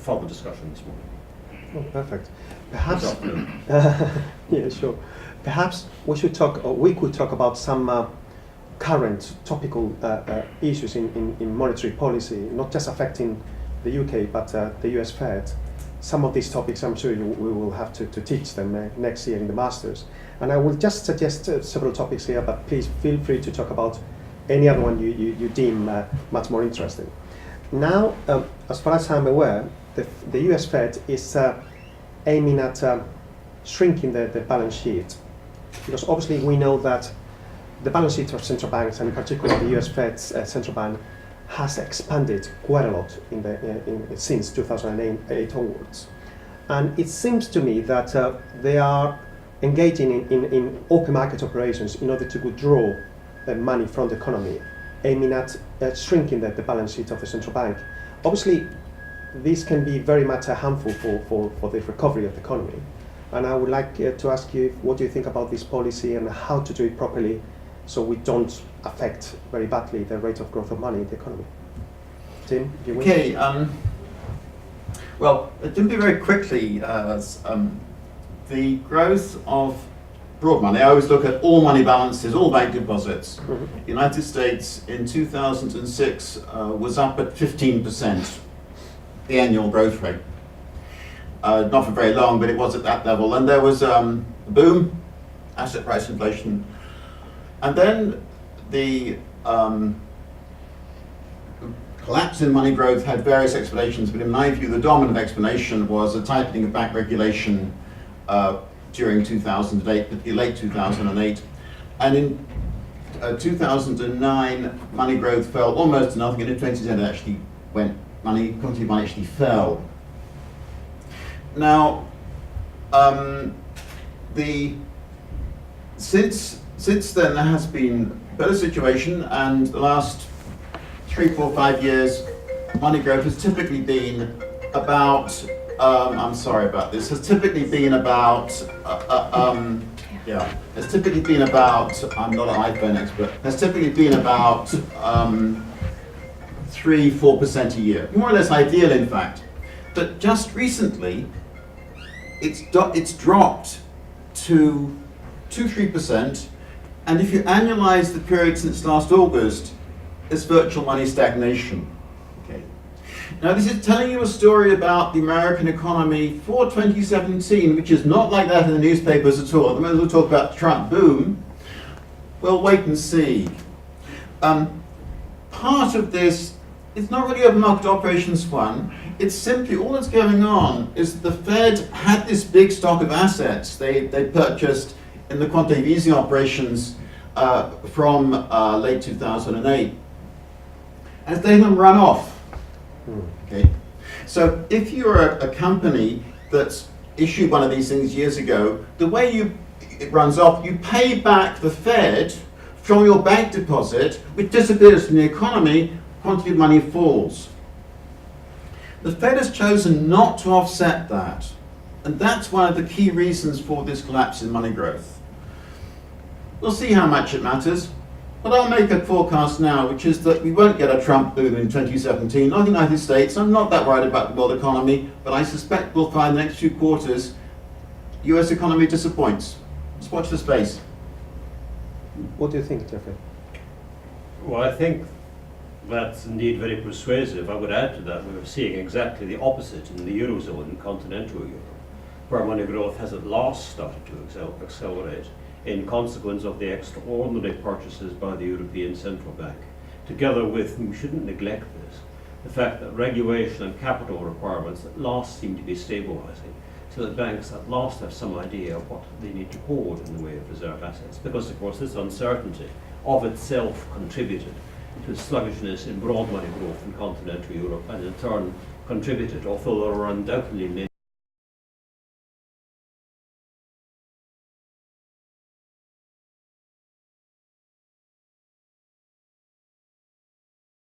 further discussion this morning. Oh, perfect. Perhaps, yeah, sure. Perhaps we should talk, or we could talk about some current topical issues in monetary policy, not just affecting the UK, but the US Fed. Some of these topics, I'm sure we will have to teach them next year in the Masters. And I will just suggest several topics here, but please feel free to talk about any other one you deem much more interesting. Now, as far as I'm aware, the US Fed is aiming at shrinking the balance sheet, because obviously we know that the balance sheet of central banks, and in particular the US Fed's central bank, has expanded quite a lot since 2008 onwards. And it seems to me that they are engaging in open market operations in order to withdraw money from the economy, aiming at shrinking the balance sheet of the central bank. Obviously, this can be very much harmful for the recovery of the economy. And I would like to ask you, what do you think about this policy and how to do it properly so we don't affect very badly the rate of growth of money in the economy? Tim, do you Okay, well, to be very quickly, the growth of broad money, I always look at all money balances, all bank deposits. Mm-hmm. The United States in 2006 was up at 15%, the annual growth rate. Not for very long, but it was at that level. And there was a boom, asset price inflation. And then the collapse in money growth had various explanations, but in my view, the dominant explanation was a tightening of bank regulation during 2008, particularly late 2008. And in 2009, money growth fell almost to nothing, and in 2010 it actually went, quantity of money actually fell. Now, since then there has been a better situation, and the last 3, 4, 5 years, money growth has typically been about, I'm sorry about this, has typically been about, has typically been about, I'm not an iPhone expert, has typically been about 3-4% a year. More or less ideal, in fact. But just recently, it's dropped to 2-3%, and if you annualize the period since last August, it's virtual money stagnation. Okay. Now this is telling you a story about the American economy for 2017, which is not like that in the newspapers at all. The moment we'll talk about Trump boom, we'll wait and see. Part of this, it's not really open market operations one. It's simply, all that's going on is the Fed had this big stock of assets they purchased in the quantitative easing operations from late 2008. And it's letting them run off. Okay. So if you're a company that's issued one of these things years ago, the way it runs off, you pay back the Fed from your bank deposit, which disappears from the economy, quantity of money falls. The Fed has chosen not to offset that, and that's one of the key reasons for this collapse in money growth. We'll see how much it matters, but I'll make a forecast now, which is that we won't get a Trump boom in 2017, not in the United States. I'm not that worried about the world economy, but I suspect we'll find the next few quarters, US economy disappoints. Let's watch the space. What do you think, Geoffrey? Well, I think that's indeed very persuasive. I would add to that, we're seeing exactly the opposite in the Eurozone and continental Europe, where money growth has at last started to accelerate in consequence of the extraordinary purchases by the European Central Bank, together with, and we shouldn't neglect this, the fact that regulation and capital requirements at last seem to be stabilizing, so that banks at last have some idea of what they need to hold in the way of reserve assets, because of course this uncertainty of itself contributed to sluggishness in broad money growth in continental Europe, and in turn contributed, although there are undoubtedly many